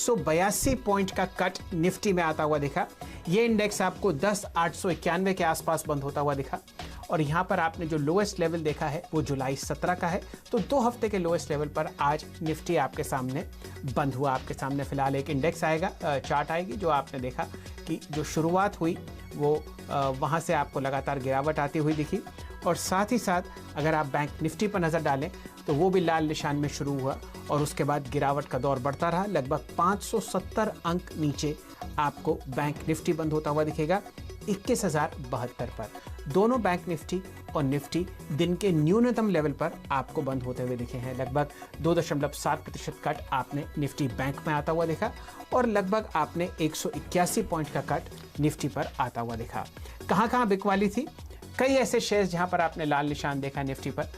182 point का cut Nifty में आता हुआ दिखा। ये इंडेक्स आपको 10,891 के आसपास बंद होता हुआ दिखा। और यहाँ पर आपने जो लोएस्ट लेवल देखा है वो जुलाई 17 का है। तो 2 हफ्ते के लोएस्ट लेवल पर आज निफ्टी आपके सामने बंद हुआ। आपके सामने फिलहाल एक इंडेक्स आएगा, चार्ट आएगी, जो आपने देखा कि जो शुरुआत हुई वो वहाँ से आपको लगातार गिरावट आती हुई दिखी। और साथ ही साथ अगर आप बैंक निफ्टी पर नज़र डालें तो वो भी लाल निशान में शुरू हुआ और उसके बाद गिरावट का दौर बढ़ता रहा। लगभग 570 अंक नीचे आपको बैंक निफ्टी बंद होता हुआ दिखेगा 21,072 पर। दोनों बैंक निफ्टी और निफ्टी दिन के न्यूनतम लेवल पर आपको बंद होते हुए दिखे हैं। लगभग 2.7% कट आपने निफ्टी बैंक में आता हुआ देखा और लगभग आपने 181 पॉइंट का कट निफ्टी पर आता हुआ देखा। कहाँ बिकवाली थी? कई ऐसे शेयर्स जहां पर आपने लाल निशान देखा निफ्टी पर,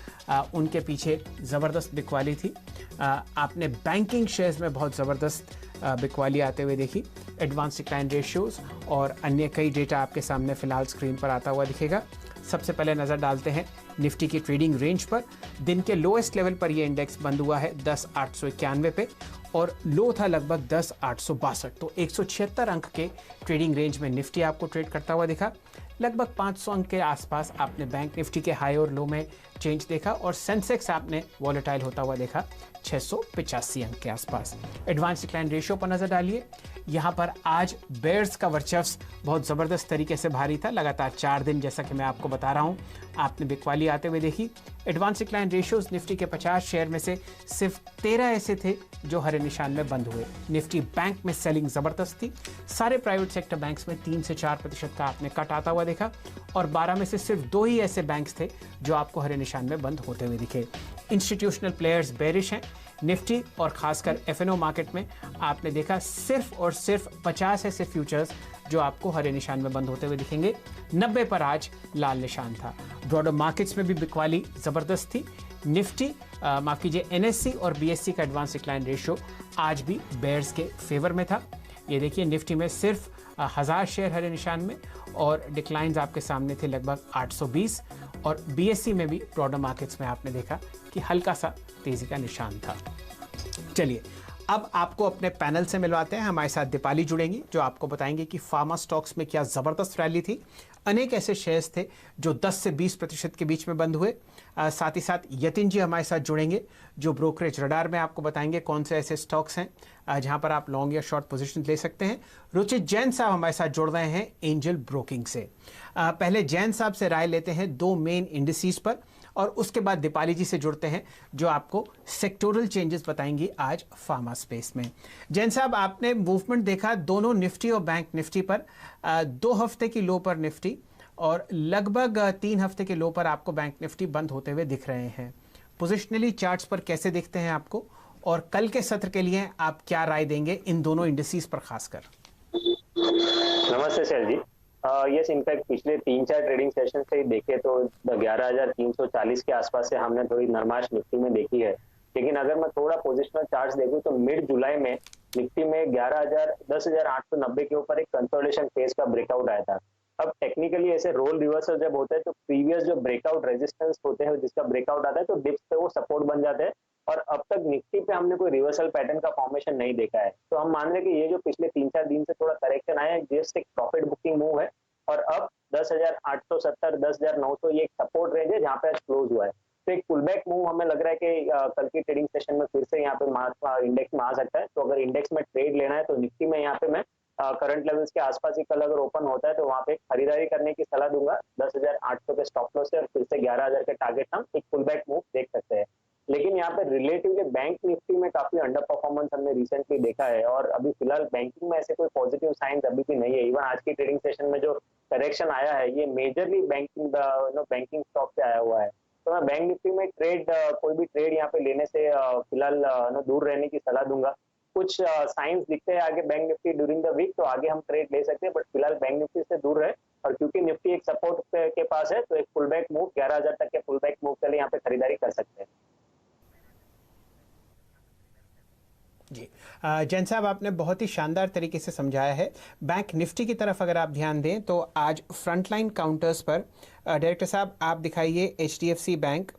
उनके पीछे ज़बरदस्त बिकवाली थी। आपने बैंकिंग शेयर्स में बहुत ज़बरदस्त बिकवाली आते हुए देखी। एडवांस डिक्लाइन रेशियोज और अन्य कई डेटा आपके सामने फिलहाल स्क्रीन पर आता हुआ दिखेगा। सबसे पहले नज़र डालते हैं निफ्टी की ट्रेडिंग रेंज पर। दिन के लोएस्ट लेवल पर यह इंडेक्स बंद हुआ है 10,891 पे और लो था लगभग 10,862। तो 176 अंक के ट्रेडिंग रेंज में निफ्टी आपको ट्रेड करता हुआ दिखा। लगभग 500 अंक के आसपास आपने बैंक निफ्टी के हाई और लो में चेंज देखा और सेंसेक्स आपने वॉलेटाइल होता हुआ देखा 685 अंक के आसपास। एडवांस डिक्लाइन रेशियो पर नजर डालिए। यहाँ पर आज बेयर्स का वर्चस्व बहुत ज़बरदस्त तरीके से भारी था। लगातार 4 दिन, जैसा कि मैं आपको बता रहा हूँ, आपने बिकवाली आते हुए देखी। एडवांस डिक्लाइन रेशियोज निफ्टी के 50 शेयर में से सिर्फ 13 ऐसे थे जो हरे निशान में बंद हुए। निफ्टी बैंक में सेलिंग ज़बरदस्त थी। सारे प्राइवेट सेक्टर बैंक्स में 3 से 4% का आपने कट आता हुआ देखा और 12 में से सिर्फ 2 ही ऐसे बैंक्स थे जो आपको हरे निशान में बंद होते हुए दिखे। इंस्टीट्यूशनल प्लेयर्स बेरिश हैं। निफ्टी और खासकर एफएनओ मार्केट में आपने देखा सिर्फ और सिर्फ 50 ऐसे फ्यूचर्स जो आपको हरे निशान में बंद होते हुए दिखेंगे। 90 पर आज लाल निशान था। ब्रॉडर मार्केट्स में भी बिकवाली ज़बरदस्त थी। निफ्टी माफ कीजिए एनएससी और बीएससी का एडवांस डिक्लाइन रेशियो आज भी बेयर्स के फेवर में था। ये देखिए निफ्टी में सिर्फ 1000 शेयर हरे निशान में और डिक्लाइंस आपके सामने थे लगभग 820 और बीएससी में भी ब्रॉडर मार्केट्स में आपने देखा कि हल्का सा तेजी का निशान था। चलिए अब आपको अपने पैनल से मिलवाते हैं। हमारे साथ दीपाली जुड़ेंगी जो आपको बताएंगे कि फार्मा स्टॉक्स में क्या ज़बरदस्त रैली थी। अनेक ऐसे शेयर्स थे जो 10 से 20% के बीच में बंद हुए। साथ ही साथ यतिन जी हमारे साथ जुड़ेंगे जो ब्रोकरेज रडार में आपको बताएंगे कौन से ऐसे स्टॉक्स हैं जहां पर आप लॉन्ग या शॉर्ट पोजीशन ले सकते हैं। रुचित जैन साहब हमारे साथ जुड़ रहे हैं एंजल ब्रोकिंग से। पहले जैन साहब से राय लेते हैं 2 मेन इंडिसेस पर और उसके बाद दीपाली जी से जुड़ते हैं जो आपको सेक्टोरल चेंजेस बताएंगी आज फार्मा स्पेस में। जैन साहब, आपने मूवमेंट देखा दोनों निफ्टी और बैंक निफ्टी पर। 2 हफ्ते की लो पर निफ्टी और लगभग 3 हफ्ते के लो पर आपको बैंक निफ्टी बंद होते हुए दिख रहे हैं। पोजिशनली चार्ट्स पर कैसे दिखते हैं आपको और कल के सत्र के लिए आप क्या राय देंगे इन दोनों इंडिसेस पर खासकर? नमस्ते सर जी। यस, इनफैक्ट पिछले 3-4 ट्रेडिंग सेशन से ही देखे तो 11,340 के आसपास से हमने थोड़ी नरमाश निफ्टी में देखी है। लेकिन अगर मैं थोड़ा पोजिशनल चार्ट्स देखूं तो मिड जुलाई में निफ्टी में 10,890 के ऊपर एक कंसोलिडेशन फेज का ब्रेकआउट आया था। अब टेक्निकली ऐसे रोल रिवर्सल जब होता है तो प्रीवियस जो ब्रेकआउट रेजिस्टेंस होते हैं जिसका ब्रेकआउट आता है तो डिप्स पे वो सपोर्ट बन जाते हैं और अब तक निफ्टी पे हमने कोई रिवर्सल पैटर्न का फॉर्मेशन नहीं देखा है। तो हम मान रहे हैं कि ये जो पिछले 3-4 दिन से थोड़ा करेक्शन आया है जस्ट एक प्रॉफिट बुकिंग मूव है और अब 10,870 10,900 ये एक सपोर्ट रेंज है जहाँ पे आज क्लोज हुआ है। तो एक पुलबैक मूव हमें लग रहा है कि कल की ट्रेडिंग सेशन में फिर से यहाँ पे इंडेक्स में आ सकता है। तो अगर इंडेक्स में ट्रेड लेना है तो निफ्टी में यहाँ पे मैं करंट लेवल्स के आसपास ही कल अगर ओपन होता है तो वहाँ पे खरीदारी करने की सलाह दूंगा 10,800 के स्टॉप लॉस से और फिर से 11,000 के टारगेट हम एक पुलबैक मूव देख सकते हैं। लेकिन यहाँ पे रिलेटिवली बैंक निफ्टी में काफी अंडर परफॉर्मेंस हमने रिसेंटली देखा है और अभी फिलहाल बैंकिंग में ऐसे कोई पॉजिटिव साइंस अभी भी नहीं है। इवन आज की ट्रेडिंग सेशन में जो करेक्शन आया है ये मेजरली बैंकिंग स्टॉक से आया हुआ है। तो मैं बैंक निफ्टी में कोई भी ट्रेड यहाँ पे लेने से फिलहाल दूर रहने की सलाह दूंगा। कुछ साइंस दिखते हैं आगे bank Nifty during the week तो आगे हम ट्रेड ले सकते हैं बट फिलहाल बैंक निफ्टी से दूर रहे और क्योंकि निफ्टी एक सपोर्ट के पास है तो एक पुलबैक मूव 11,000 तक के पुलबैक मूव के लिए यहाँ पे खरीदारी कर सकते हैं। जी जैन साहब, आपने बहुत ही शानदार तरीके से समझाया है। बैंक निफ्टी की तरफ अगर आप ध्यान दें तो आज फ्रंटलाइन काउंटर्स पर डायरेक्टर साहब आप दिखाइए HDFC bank,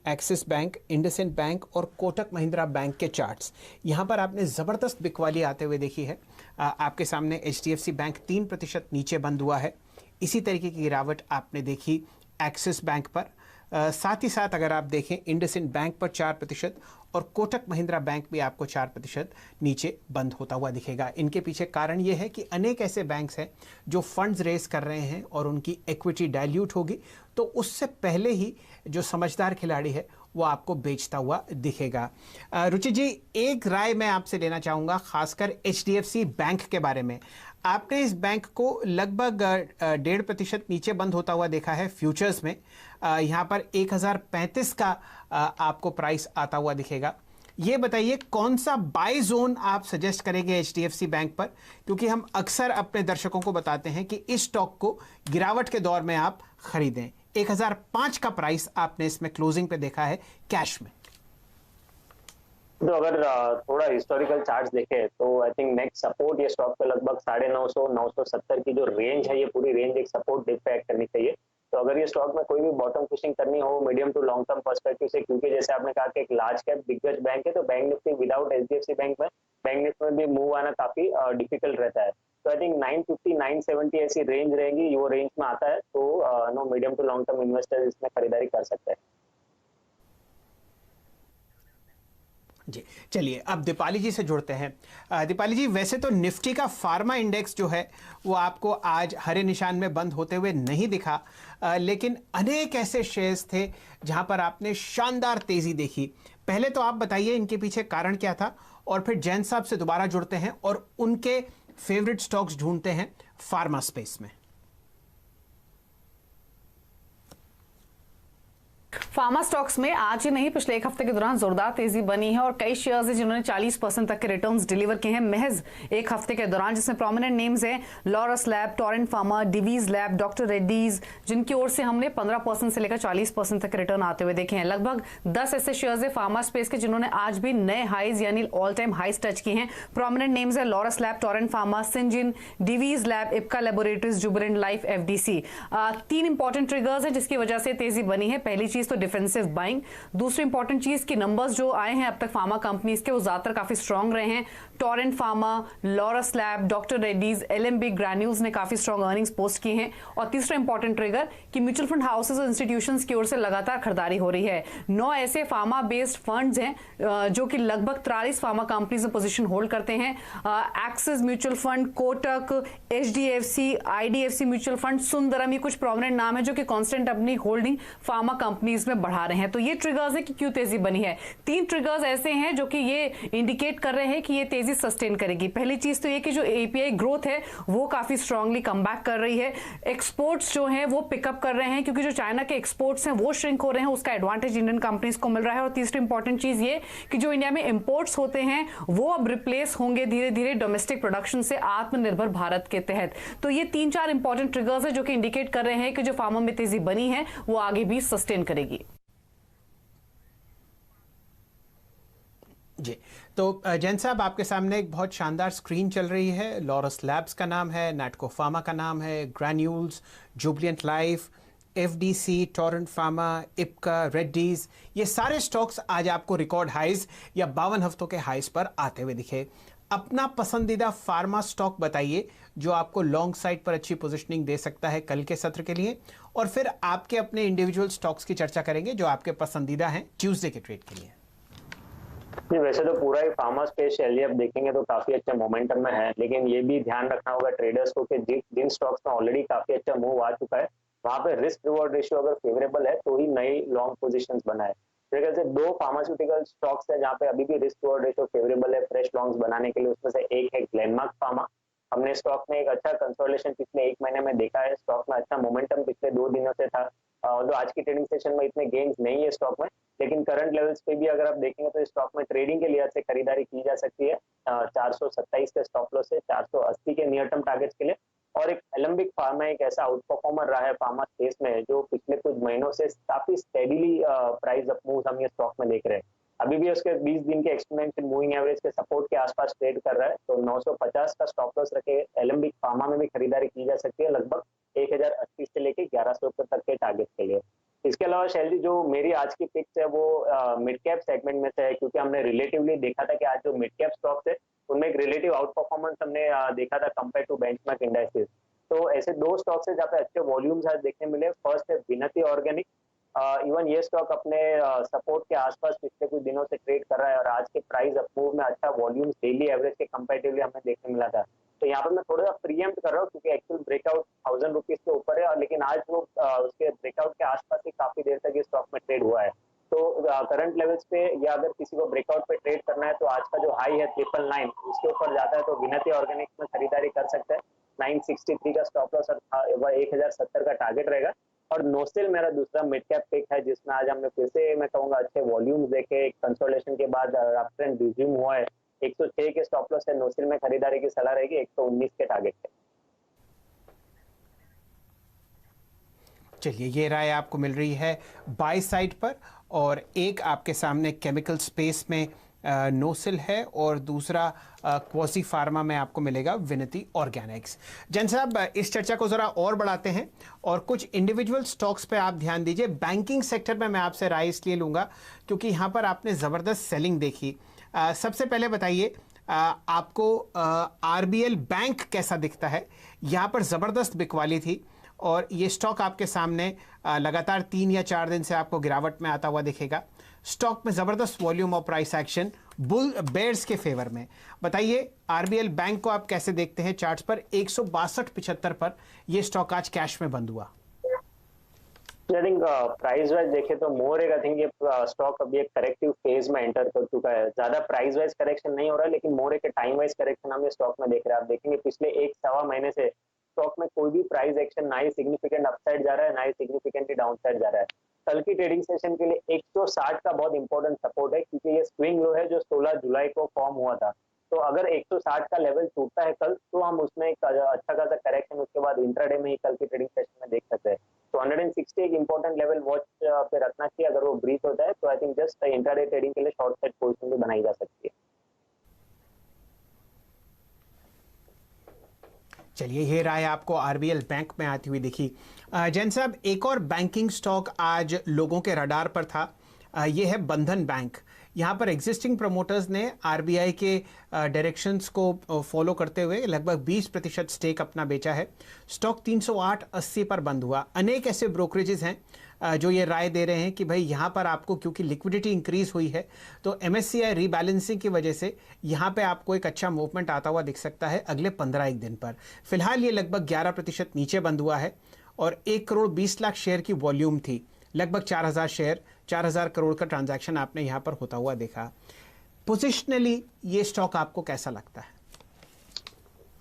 axis bank, IndusInd bank और कोटक महिंद्रा बैंक के चार्ट्स। यहाँ पर आपने ज़बरदस्त बिकवाली आते हुए देखी है। आपके सामने HDFC बैंक 3% नीचे बंद हुआ है। इसी तरीके की गिरावट आपने देखी एक्सिस बैंक पर। साथ ही साथ अगर आप देखें इंडसइंड बैंक पर 4% और कोटक महिंद्रा बैंक भी आपको 4% नीचे बंद होता हुआ दिखेगा। इनके पीछे कारण ये है कि अनेक ऐसे बैंक्स हैं जो फंड्स रेस कर रहे हैं और उनकी इक्विटी डाइल्यूट होगी, तो उससे पहले ही जो समझदार खिलाड़ी है वो आपको बेचता हुआ दिखेगा। रुचि जी, एक राय मैं आपसे लेना चाहूँगा खासकर HDFC बैंक के बारे में। आपने इस बैंक को लगभग 1.5% नीचे बंद होता हुआ देखा है फ्यूचर्स में। यहाँ पर 1035 का आपको प्राइस आता हुआ दिखेगा। ये बताइए कौन सा बाय जोन आप सजेस्ट करेंगे HDFC बैंक पर, क्योंकि हम अक्सर अपने दर्शकों को बताते हैं कि इस स्टॉक को गिरावट के दौर में आप खरीदें। 1005 का प्राइस आपने इसमें क्लोजिंग पे देखा है कैश में। तो अगर थोड़ा हिस्टोरिकल चार्ट्स देखें तो आई थिंक नेक्स्ट सपोर्ट ये स्टॉक पे लगभग 950 970 की जो रेंज है, ये पूरी रेंज एक सपोर्ट डिप पे एक्ट करनी चाहिए। तो अगर ये स्टॉक में कोई भी बॉटम फिशिंग करनी हो medium to long term perspective से, क्योंकि जैसे आपने कहा कि एक लार्ज कैप दिग्गज बैंक है, तो bank Nifty without HDFC bank में बैंक निफ्टी में भी मूव आना काफी डिफिकल्ट रहता है। तो आई थिंक 950 970 ऐसी रेंज रहेंगी, वो रेंज में आता है तो no medium to long term investor इसमें खरीदारी कर सकते हैं। जी चलिए अब दीपाली जी से जुड़ते हैं। दीपाली जी, वैसे तो निफ्टी का फार्मा इंडेक्स जो है वो आपको आज हरे निशान में बंद होते हुए नहीं दिखा, लेकिन अनेक ऐसे शेयर्स थे जहां पर आपने शानदार तेजी देखी। पहले तो आप बताइए इनके पीछे कारण क्या था, और फिर जैन साहब से दोबारा जुड़ते हैं और उनके फेवरेट स्टॉक्स ढूंढते हैं फार्मा स्पेस में। फार्मा स्टॉक्स में आज ही नहीं पिछले एक हफ्ते के दौरान जोरदार तेजी बनी है और कई शेयर्स हैं जिन्होंने 40% तक के रिटर्न्स डिलीवर किए हैं महज एक हफ्ते के दौरान, जिसमें प्रोमिनेंट नेम्स हैं Laurus Lab, Torrent Pharma, Divi's Lab, doctor Reddy's, जिनकी ओर से हमने 15% से लेकर 40% तक रिटर्न आते हुए देखे हैं। लगभग 10 ऐसे शेयर्स है फार्मा स्पेस के जिन्होंने आज भी नए हाईज यानी ऑल टाइम हाईज टच किए हैं। प्रोमिनेंट नेम्स है Laurus Lab, Torrent Pharma, Syngene, Divi's Lab, Ipca Laboratories, Jubilant Life, FDC। 3 important triggers हैं जिसकी वजह से तेजी बनी है। पहली चीज तो डिफेंसिव बाइंग, दूसरी इंपॉर्टेंट चीज की नंबर्स जो आए हैं अब तक फार्मा कंपनीज के वो ज्यादातर काफी स्ट्रांग रहे हैं। Torrent pharma, Laurus lab, doctor Reddy's, LMB granules ने काफी स्ट्रांग अर्निंग्स पोस्ट की हैं। और तीसरा इंपॉर्टेंट ट्रिगर कि म्यूचुअल फंड हाउसेस और इंस्टीट्यूशंस की ओर से लगातार खरीदारी हो रही है। 9 ऐसे फार्मा बेस्ड फंड्स हैं जो कि लगभग 43 फार्मा कंपनीज में पोजीशन होल्ड करते हैं। Axis mutual fund, Kotak, HDFC, IDFC mutual fund, Sundaram, ये कुछ प्रोमिनेंट नाम है जो कि कांस्टेंट अपनी होल्डिंग फार्मा कंपनीज में बढ़ा रहे हैं। तो ये ट्रिगर्स है कि क्यों तेजी बनी है। 3 ट्रिगर्स ऐसे हैं जो कि ये इंडिकेट कर रहे हैं कि ये तेजी सस्टेन करेगी। पहली चीज तो ये कि जो API ग्रोथ है वो काफी स्ट्रांगली कम बैक कर रही है। एक्सपोर्ट्स जो हैं वो पिकअप कर रहे हैं क्योंकि जो चाइना के एक्सपोर्ट्स हैं वो श्रिंक हो रहे हैं, उसका एडवांटेज इंडियन कंपनीज को मिल रहा है। और तीसरी इंपॉर्टेंट चीज ये कि जो इंडिया में इंपोर्ट्स होते हैं वो अब रिप्लेस होंगे धीरे धीरे डोमेस्टिक प्रोडक्शन से आत्मनिर्भर भारत के तहत। तो ये 3-4 इंपॉर्टेंट ट्रिगर्स है जो कि इंडिकेट कर रहे हैं कि जो फार्मा में तेजी बनी है वो आगे भी सस्टेन करेगी। जी, तो जैन साहब आपके सामने एक बहुत शानदार स्क्रीन चल रही है। लॉरस लैब्स का नाम है, नैटको फार्मा का नाम है, granules, Jubilant Life, FDC, Torrent pharma, Ipca, Reddy's, ये सारे स्टॉक्स आज आपको रिकॉर्ड हाइज या 52 हफ्तों के हाइज पर आते हुए दिखे। अपना पसंदीदा फार्मा स्टॉक बताइए जो आपको लॉन्ग साइड पर अच्छी पोजीशनिंग दे सकता है कल के सत्र के लिए, और फिर आपके अपने इंडिविजुअल स्टॉक्स की चर्चा करेंगे जो आपके पसंदीदा हैं ट्यूसडे के ट्रेड के लिए। जी, वैसे तो पूरा ही फार्मा स्पेस शैली आप देखेंगे तो काफी अच्छा मोमेंटम में है, लेकिन ये भी ध्यान रखना होगा ट्रेडर्स को कि जिन स्टॉक्स में ऑलरेडी काफी अच्छा मूव आ चुका है वहां पे रिस्क रिवॉर्ड रेशियो अगर फेवरेबल है तो ही नई लॉन्ग पोजीशंस बनाए। मेरे से 2 फार्मास्यूटिकल स्टॉक्स है जहाँ पे अभी भी रिस्क रिवॉर्ड रेशियो फेवरेबल है फ्रेश लॉन्ग्स बनाने के लिए। उसमें से एक है ग्लेनमार्क फार्मा। हमने स्टॉक में एक अच्छा कंसोलिडेशन पिछले 1 महीने में देखा है। स्टॉक में अच्छा मोमेंटम पिछले 2 दिनों से था। जो आज की ट्रेडिंग सेशन में इतने गेन्स नहीं है स्टॉक में, लेकिन करंट लेवल्स पे भी अगर आप देखेंगे तो स्टॉक में ट्रेडिंग के लिहाज से खरीदारी की जा सकती है। 427 के स्टॉप लॉस से 480 के नियर टर्म टारगेट्स के लिए। और एक एलेंबिक फार्मा एक ऐसा आउट परफॉर्मर रहा है फार्मा स्पेस में जो पिछले कुछ महीनों से काफी स्टेडीली प्राइस अप मूव हम ये स्टॉक में देख रहे हैं। अभी भी उसके 20 दिन के एक्सपोनेंशियल मूविंग एवरेज के सपोर्ट के आसपास ट्रेड कर रहा है। तो 950 का स्टॉप लॉस रखे एलेंबिक फार्मा में भी खरीदारी की जा सकती है लगभग 1080 से लेके 1100 तक के टारगेट के लिए। इसके अलावा शैलजी जो मेरी आज की पिक्स है वो मिड कैप सेगमेंट में से है, क्योंकि हमने रिलेटिवली देखा था कि आज जो मिड कैप स्टॉक्स है उनमें एक रिलेटिव आउट परफॉर्मेंस हमने देखा था कंपेयर टू बेंचमार्क इंडाइसेस। तो ऐसे दो स्टॉक्स है जहाँ पे अच्छे वॉल्यूम्स आज देखने मिले। फर्स्ट है विनती ऑर्गेनिक। इवन ये स्टॉक अपने सपोर्ट के आसपास पिछले कुछ दिनों से ट्रेड कर रहा है और आज के प्राइस अपमूव में अच्छा वॉल्यूम्स डेली एवरेज के कंपेरेटिवली हमें देखने मिला था। तो यहाँ पर मैं थोड़ा सा प्रीएम्प्ट कर रहा हूँ क्योंकि एक्चुअल ब्रेकआउट 1000 रुपीज के ऊपर है, और लेकिन आज वो उसके ब्रेकआउट के आसपास ही काफी देर तक ये स्टॉक में ट्रेड हुआ है। तो करंट लेवल्स पे या अगर किसी को ब्रेकआउट पे ट्रेड करना है तो आज का जो हाई है 999 उसके ऊपर जाता है तो विनती ऑर्गेनिक्स में खरीदारी कर सकते हैं। 963 का स्टॉप लॉस और 1070 का टारगेट रहेगा। और नोसेल मेरा दूसरा मिड कैप पिक है जिसमें आज हमने फिर से मैं कहूंगा अच्छे वॉल्यूम्स देखे, कंसोलिडेशन के बाद अप ट्रेंड रिज्यूम हुआ है। 106 के स्टॉप लॉस है, नोसेल में खरीदारी की सलाह रहेगी। 119 के टारगेट है। चलिए, ये राय आपको मिल रही है बाय साइड पर, और एक आपके सामने केमिकल स्पेस में नोसेल है और दूसरा क्वासी फार्मा में आपको मिलेगा विनती ऑर्गेनिक्स। जैन साहब, इस चर्चा को ज़रा और बढ़ाते हैं और कुछ इंडिविजुअल स्टॉक्स पे आप ध्यान दीजिए। बैंकिंग सेक्टर में मैं आपसे राय इसलिए लूँगा क्योंकि यहाँ पर आपने ज़बरदस्त सेलिंग देखी। सबसे पहले बताइए आपको आरबीएल बैंक कैसा दिखता है? यहाँ पर ज़बरदस्त बिकवाली थी और ये स्टॉक आपके सामने लगातार 3 या 4 दिन से आपको गिरावट में आता हुआ दिखेगा। स्टॉक में ज़बरदस्त वॉल्यूम और प्राइस एक्शन बुल बेयर्स के फेवर में। बताइए आरबीएल बैंक को आप कैसे देखते हैं? चार्ट्स पर 162.75 पर ये स्टॉक आज कैश में बंद हुआ। आई थिंक प्राइस वाइज देखे तो मोर आई थिंक ये स्टॉक अभी एक करेक्टिव फेज में एंटर कर चुका है। ज्यादा प्राइस वाइज करेक्शन नहीं हो रहा है, लेकिन मोर एक टाइम वाइज करेक्शन हम ये स्टॉक में देख रहे हैं। आप देखेंगे पिछले 1-1.25 महीने से स्टॉक में कोई भी प्राइस एक्शन ना ही सिग्निफिकेंट अपसाइड जा रहा है ना ही सिग्निफिकेंटली डाउनसाइड जा रहा है। कल की ट्रेडिंग सेशन के लिए 160 का बहुत इंपॉर्टेंट सपोर्ट है क्योंकि ये स्विंग लो है जो 16 जुलाई को फॉर्म हुआ था। तो अगर 160 का लेवल टूटता है कल तो हम उसमें एक अच्छा खासा करेक्शन उसके बाद इंट्राडे में ही कल की ट्रेडिंग सेशन में देख सकते हैं। तो 160 एक इंपॉर्टेंट लेवल वॉच पे रखना चाहिए। अगर वो ब्रीच होता है तो I think just intraday trading के लिए शॉर्ट साइड पोजीशन भी बनाई जा सकती है। चलिए, ये राय आपको आरबीएल बैंक में आती हुई दिखी। जैन साहब, एक और बैंकिंग स्टॉक आज लोगों के रडार पर था, ये है बंधन बैंक। यहाँ पर एग्जिस्टिंग प्रमोटर्स ने आरबीआई के डायरेक्शंस को फॉलो करते हुए लगभग 20% स्टेक अपना बेचा है। स्टॉक 308.80 पर बंद हुआ। अनेक ऐसे ब्रोकरेजेस हैं जो ये राय दे रहे हैं कि भाई यहाँ पर आपको क्योंकि लिक्विडिटी इंक्रीज हुई है तो एमएससीआई रीबैलेंसिंग की वजह से यहाँ पे आपको एक अच्छा मूवमेंट आता हुआ दिख सकता है अगले 15 दिन पर। फिलहाल ये लगभग 11% नीचे बंद हुआ है और 1,20,00,000 शेयर की वॉल्यूम थी। लगभग 4,000 शेयर, 4,000 करोड़ का ट्रांजैक्शन आपने यहाँ पर होता हुआ देखा। पोजिशनली ये स्टॉक आपको कैसा लगता है?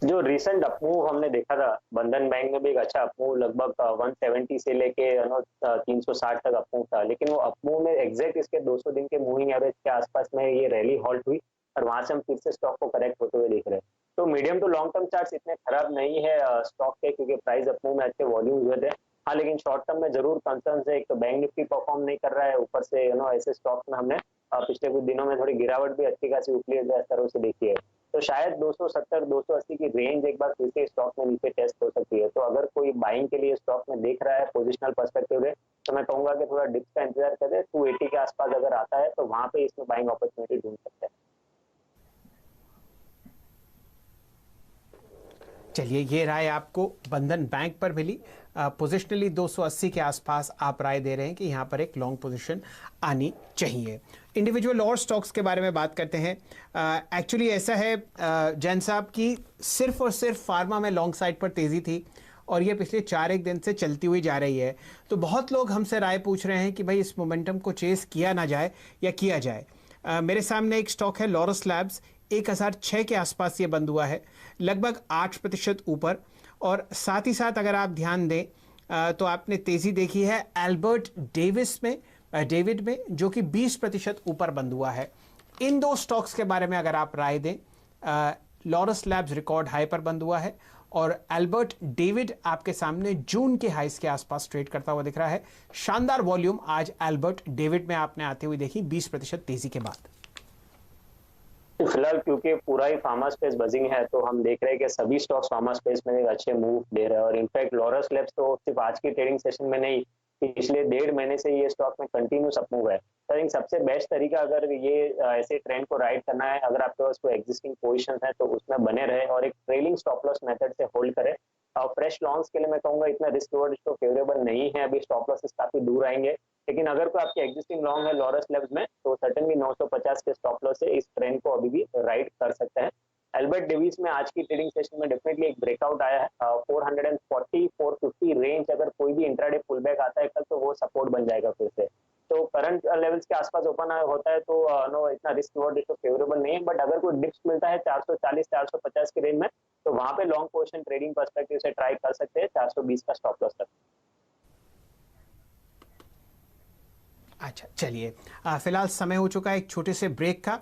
जो रिसेंट अपमूव हमने देखा था बंधन बैंक में भी एक अच्छा अपमूव लगभग 170 से लेके 360 तक अपमूव था, लेकिन वो अपमूव में एग्जैक्ट इसके 200 दिन के मूविंग एवरेज के आसपास में ये रैली हॉल्ट हुई और वहां से हम फिर से स्टॉक को करेक्ट होते हुए देख रहे हैं। तो medium to long term charts इतने खराब नहीं है स्टॉक के क्योंकि प्राइस अपमूव में अच्छे वॉल्यूम हुए थे। हाँ, लेकिन शॉर्ट टर्म में जरूर कंसर्न है। एक तो बैंक निफ्टी परफॉर्म नहीं कर रहा है, ऊपर से ऐसे स्टॉक्स में हमने पिछले कुछ दिनों में थोड़ी गिरावट भी अच्छी खासी ऊपरी स्तरों से देखी है। तो शायद 270-280 की रेंज एक बार फिर से स्टॉक में नीचे टेस्ट हो सकती है। तो अगर कोई बाइंग के लिए स्टॉक में देख रहा है पोजिशनल पर्सपेक्टिव में तो मैं कहूंगा कि थोड़ा डिप्स का इंतजार करें। 280 के आसपास अगर आता है तो वहां पे इसमें बाइंग अपॉर्चुनिटी ढूंढ सकते हैं। चलिए, ये राय आपको बंधन बैंक पर मिली। पोजिशनली 280 के आसपास आप राय दे रहे हैं कि यहाँ पर एक लॉन्ग पोजीशन आनी चाहिए। इंडिविजुअल और स्टॉक्स के बारे में बात करते हैं। एक्चुअली ऐसा है जैन साहब की सिर्फ और सिर्फ फार्मा में लॉन्ग साइड पर तेज़ी थी और ये पिछले 4-1 दिन से चलती हुई जा रही है। तो बहुत लोग हमसे राय पूछ रहे हैं कि भाई इस मोमेंटम को चेस किया ना जाए या किया जाए। मेरे सामने एक स्टॉक है लॉरस लैब्स, 1006 के आसपास ये बंद हुआ है, लगभग 8% ऊपर। और साथ ही साथ अगर आप ध्यान दें तो आपने तेज़ी देखी है एल्बर्ट डेविड में जो कि 20% ऊपर बंद हुआ है। इन दो स्टॉक्स के बारे में अगर आप राय दें, लॉरस लैब्स रिकॉर्ड हाई पर बंद हुआ है और एल्बर्ट डेविड आपके सामने जून के हाइस के आसपास ट्रेड करता हुआ दिख रहा है। शानदार वॉल्यूम आज एल्बर्ट डेविड में आपने आते हुए देखी 20% तेजी के बाद। फिलहाल क्योंकि पूरा ही फार्मा स्पेस बजिंग है तो हम देख रहे हैं कि सभी स्टॉक्स फार्मा स्पेस में एक अच्छे मूव दे रहे हैं और इनफैक्ट लॉरस लैब्स तो सिर्फ आज की ट्रेडिंग सेशन में नहीं पिछले 1.5 महीने से ये स्टॉक में कंटिन्यूस अपमूव है। तो आई थिंक सबसे बेस्ट तरीका अगर ये ऐसे ट्रेंड को राइड करना है, अगर आपके पास कोई एग्जिस्टिंग पोजीशन है तो उसमें बने रहे और एक ट्रेलिंग स्टॉप लॉस मेथड से होल्ड करें। और फ्रेश लॉन्ग्स के लिए मैं कहूंगा इतना रिस्क रिवॉर्ड तो फेवरेबल नहीं है, अभी स्टॉप लॉसेस काफी दूर आएंगे। लेकिन अगर कोई आपकी एग्जिस्टिंग लॉन्ग है लॉरस लेवल्स में तो सर्टेनली 950 के स्टॉप लॉस से इस ट्रेंड को अभी भी राइड कर सकते हैं। एल्बर्ट डेविस में आज की ट्रेडिंग सेशन में डेफिनेटली एक ब्रेकआउट आया है। 440 450 रेंज अगर कोई भी इंट्राडे पुल बैक आता है कल तो वो सपोर्ट बन जाएगा फिर से। तो करंट लेवल्स के आसपास ओपन होता है तो नो इतना रिस्क रिवॉर्ड तो फेवरेबल नहीं है। बट अगर कोई डिप्स मिलता है 440 450 की रेंज में तो वहां पे लॉन्ग पोजीशन ट्रेडिंग पर्सपेक्टिव से ट्राई कर सकते हैं 420 का स्टॉप लॉस तक। अच्छा चलिए, फिलहाल समय हो चुका है एक छोटे से ब्रेक का।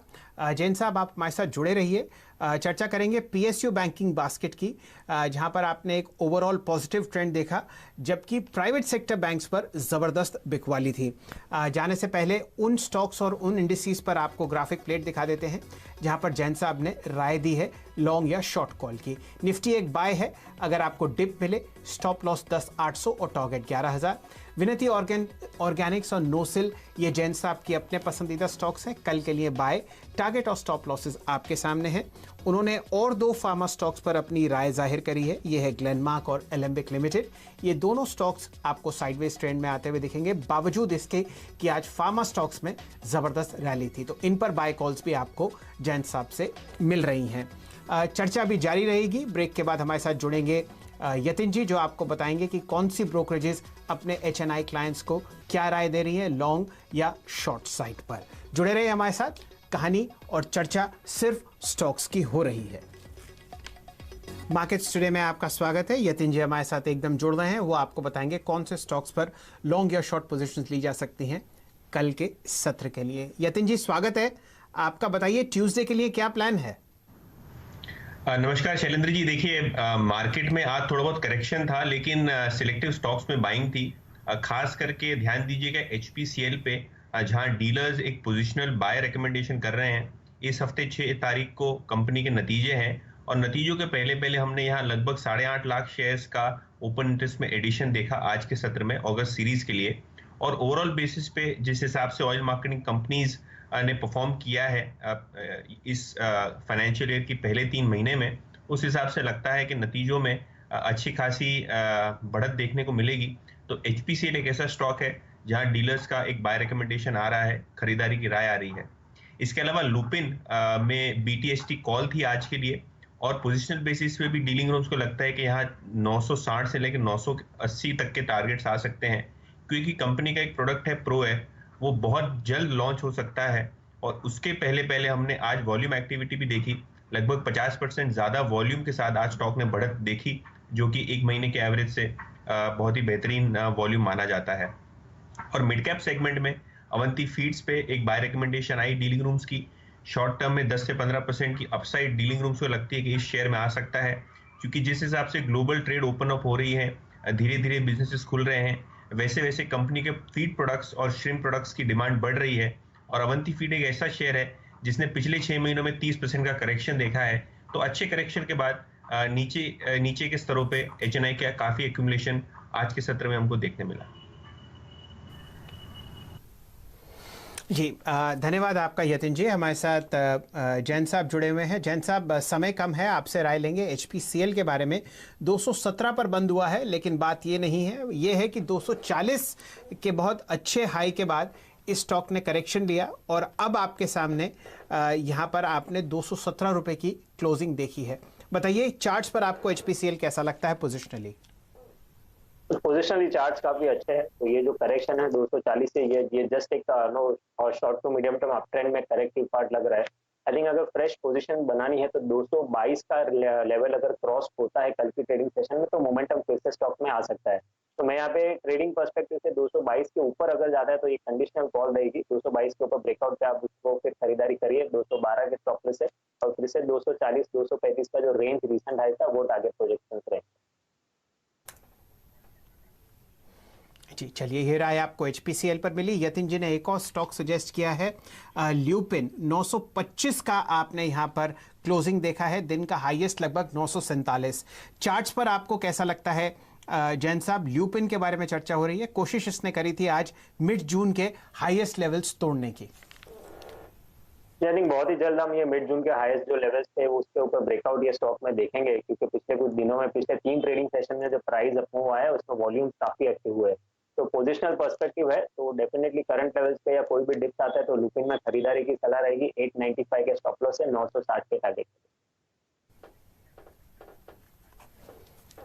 जैन साहब आप हमारे साथ जुड़े रहिए, चर्चा करेंगे पीएसयू बैंकिंग बास्केट की, जहां पर आपने एक ओवरऑल पॉजिटिव ट्रेंड देखा जबकि प्राइवेट सेक्टर बैंक्स पर ज़बरदस्त बिकवाली थी। जाने से पहले उन स्टॉक्स और उन इंडिसेस पर आपको ग्राफिक प्लेट दिखा देते हैं जहां पर जैन साहब ने राय दी है लॉन्ग या शॉर्ट कॉल की। निफ्टी एक बाय है, अगर आपको डिप मिले स्टॉप लॉस 10,800 और टारगेट 11,000। विनती ऑर्गेनिक्स और नोसिल ये जैन साहब की अपने पसंदीदा स्टॉक्स हैं, कल के लिए बाय। टारगेट और स्टॉप लॉसेस आपके सामने हैं। उन्होंने और 2 फार्मा स्टॉक्स पर अपनी राय जाहिर करी है, ये है ग्लेनमार्क और एलेंबिक लिमिटेड। ये दोनों स्टॉक्स आपको साइडवेज ट्रेंड में आते हुए दिखेंगे बावजूद इसके कि आज फार्मा स्टॉक्स में जबरदस्त रैली थी। तो इन पर बाय कॉल्स भी आपको जैन साहब से मिल रही हैं। चर्चा भी जारी रहेगी। ब्रेक के बाद हमारे साथ जुड़ेंगे यतिन जी, जो आपको बताएंगे कि कौन सी ब्रोकरेजेस अपने HNI क्लाइंट्स को क्या राय दे रही है लॉन्ग या शॉर्ट साइड पर। जुड़े रहिए हमारे साथ, कहानी और चर्चा सिर्फ स्टॉक्स की हो रही है। मार्केट स्टूडियो में आपका स्वागत है। यतिन जी हमारे साथ एकदम जुड़ रहे हैं, वो आपको बताएंगे कौन से स्टॉक्स पर लॉन्ग या शॉर्ट पोजीशंस ली जा सकती हैं कल के सत्र के लिए। यतिन जी स्वागत है आपका, बताइए ट्यूसडे के लिए क्या प्लान है। नमस्कार शैलेंद्र जी, देखिए मार्केट में आज थोड़ा बहुत करेक्शन था लेकिन सिलेक्टिव स्टॉक्स में बाइंग थी। खास करके ध्यान दीजिएगा HPCL पे, जहां डीलर्स एक पोजिशनल बाय रिकमेंडेशन कर रहे हैं। इस हफ्ते 6 तारीख को कंपनी के नतीजे हैं और नतीजों के पहले पहले हमने यहाँ लगभग 8.5 लाख शेयर्स का ओपन इंटरेस्ट में एडिशन देखा आज के सत्र में अगस्त सीरीज के लिए। और ओवरऑल बेसिस पे जिस हिसाब से ऑयल मार्केटिंग कंपनीज ने परफॉर्म किया है इस फाइनेंशियल ईयर की पहले 3 महीने में, उस हिसाब से लगता है कि नतीजों में अच्छी खासी बढ़त देखने को मिलेगी। तो HPCL एक ऐसा स्टॉक है जहां डीलर्स का एक बाय रिकमेंडेशन आ रहा है, खरीदारी की राय आ रही है। इसके अलावा लुपिन में BTST कॉल थी आज के लिए और पोजिशनल बेसिस पे भी डीलिंग रूम्स को लगता है कि यहाँ 960 से लेकर 980 तक के टारगेट्स आ सकते हैं, क्योंकि कंपनी का एक प्रोडक्ट है प्रो है, वो बहुत जल्द लॉन्च हो सकता है। और उसके पहले पहले हमने आज वॉल्यूम एक्टिविटी भी देखी, लगभग 50% ज्यादा वॉल्यूम के साथ आज स्टॉक ने बढ़त देखी, जो कि 1 महीने के एवरेज से बहुत ही बेहतरीन वॉल्यूम माना जाता है। और मिड कैप सेगमेंट में अवंती फीड्स पे एक बाय रिकमेंडेशन आई डीलिंग रूम्स की। शॉर्ट टर्म में 10 से 15% की अपसाइड डीलिंग रूम्स को लगती है कि इस शेयर में आ सकता है, क्योंकि जिस हिसाब से ग्लोबल ट्रेड ओपन अप हो रही है, धीरे धीरे बिजनेसेस खुल रहे हैं, वैसे वैसे कंपनी के फीड प्रोडक्ट्स और श्रिम्प प्रोडक्ट्स की डिमांड बढ़ रही है। और अवंती फीड एक ऐसा शेयर है जिसने पिछले 6 महीनों में 30% का करेक्शन देखा है। तो अच्छे करेक्शन के बाद नीचे के स्तरों पे HNI का काफी एक्यूमुलेशन आज के सत्र में हमको देखने मिला। जी धन्यवाद आपका यतिन जी। हमारे साथ जैन साहब जुड़े हुए हैं। जैन साहब समय कम है, आपसे राय लेंगे HPCL के बारे में। 217 पर बंद हुआ है, लेकिन बात ये नहीं है, ये है कि 240 के बहुत अच्छे हाई के बाद इस स्टॉक ने करेक्शन लिया और अब आपके सामने यहाँ पर आपने 217 रुपये की क्लोजिंग देखी है। बताइए चार्ट्स पर आपको HPCL कैसा लगता है पोजिशनली? पोजिशनली चार्ट्स काफी अच्छे हैं। तो ये जो करेक्शन है 240 से, ये जस्ट एक और short to medium term up trend में करेक्टिव पार्ट लग रहा है। आई थिंक अगर फ्रेश पोजीशन बनानी है तो 222 का लेवल अगर क्रॉस होता है कल की ट्रेडिंग सेशन में तो मोमेंटम फिर से स्टॉक में आ सकता है। तो मैं यहाँ पे ट्रेडिंग पर्सपेक्टिव से 222 के ऊपर अगर ज्यादा है तो ये कंडीशनल कॉल रहेगी। 222 के ऊपर ब्रेकआउट पे आप उसको फिर खरीदारी करिए 212 के स्टॉप से, और फिर से 240 235 का जो रेंज रिसेंट हाई था वो टारगेट प्रोजेक्शन रहे। जी चलिए, ये राय आपको HPCL पर मिली। यतिन जी ने एक और स्टॉक सजेस्ट किया है ल्यूपिन। 925 का आपने यहाँ पर क्लोजिंग देखा है, दिन का हाईएस्ट लगभग 947। चार्ट्स पर आपको कैसा लगता है जैन साहब, ल्यूपिन के बारे में चर्चा हो रही है, कोशिश इसने करी थी आज मिड जून के हाईएस्ट लेवल्स तोड़ने की। आई थिंक बहुत ही जल्द हम ये मिड जून के हाईएस्ट जो लेवल्स थे उसके ऊपर ब्रेकआउट ये स्टॉक में देखेंगे, क्योंकि पिछले कुछ दिनों में, पिछले 3 ट्रेडिंग सेशन में जो प्राइस अप हुआ है उसमें वॉल्यूम काफी एक्टिव हुए। तो पोजिशनल पर्सपेक्टिव है तो डेफिनेटली करंट लेवल्स पे या कोई भी डिप्स आता है तो लुपिन में खरीदारी की सलाह रहेगी। 895 के स्टॉप लॉस है, 960 के टारगेट।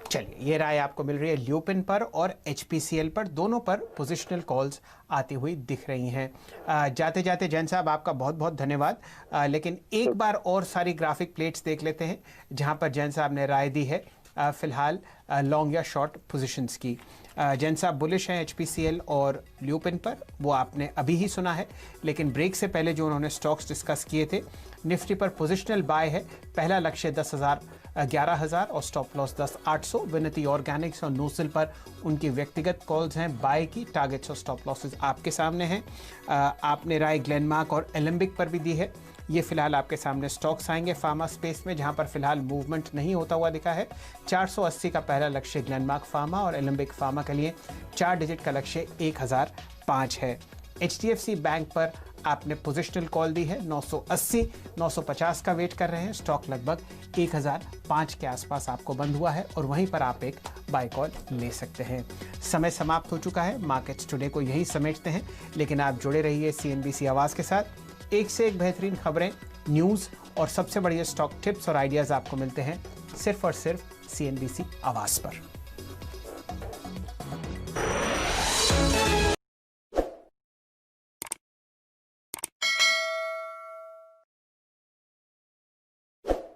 चलिए, ये राय आपको मिल रही है ल्यूपिन पर और HPCL पर, दोनों पर पोजिशनल कॉल्स आती हुई दिख रही हैं। जाते जाते जैन साहब आपका बहुत बहुत धन्यवाद, लेकिन एक बार और सारी ग्राफिक प्लेट्स देख लेते हैं जहां पर जैन साहब ने राय दी है फिलहाल लॉन्ग या शॉर्ट पोजीशंस की। जैन साहब बुलिश हैं HPCL और ल्यूपिन पर, वो आपने अभी ही सुना है, लेकिन ब्रेक से पहले जो उन्होंने स्टॉक्स डिस्कस किए थे, निफ्टी पर पोजिशनल बाय है, पहला लक्ष्य 11,000 और स्टॉप लॉस 10,800। विनती ऑर्गेनिक्स और नूसिल पर उनकी व्यक्तिगत कॉल्स हैं बाय की, टारगेट्स और स्टॉप लॉसेस आपके सामने हैं। आपने राय ग्लेनमार्क और एलिम्बिक पर भी दी है, ये फिलहाल आपके सामने स्टॉक्स आएंगे फार्मा स्पेस में, जहां पर फिलहाल मूवमेंट नहीं होता हुआ दिखा है। 480 का पहला लक्ष्य ग्लेनमार्क फार्मा और एलिम्बिक फार्मा के लिए 4 डिजिट का लक्ष्य 1005 है। HDFC बैंक पर आपने पोजिशनल कॉल दी है, 980 950 का वेट कर रहे हैं, स्टॉक लगभग 1005 के आसपास आपको बंद हुआ है और वहीं पर आप एक बाय कॉल ले सकते हैं। समय समाप्त हो चुका है, मार्केट्स टुडे को यही समेटते हैं, लेकिन आप जुड़े रहिए CNBC आवाज़ के साथ। एक से एक बेहतरीन खबरें, न्यूज़ और सबसे बढ़िया स्टॉक टिप्स और आइडियाज़ आपको मिलते हैं सिर्फ और सिर्फ CNBC आवाज़ पर।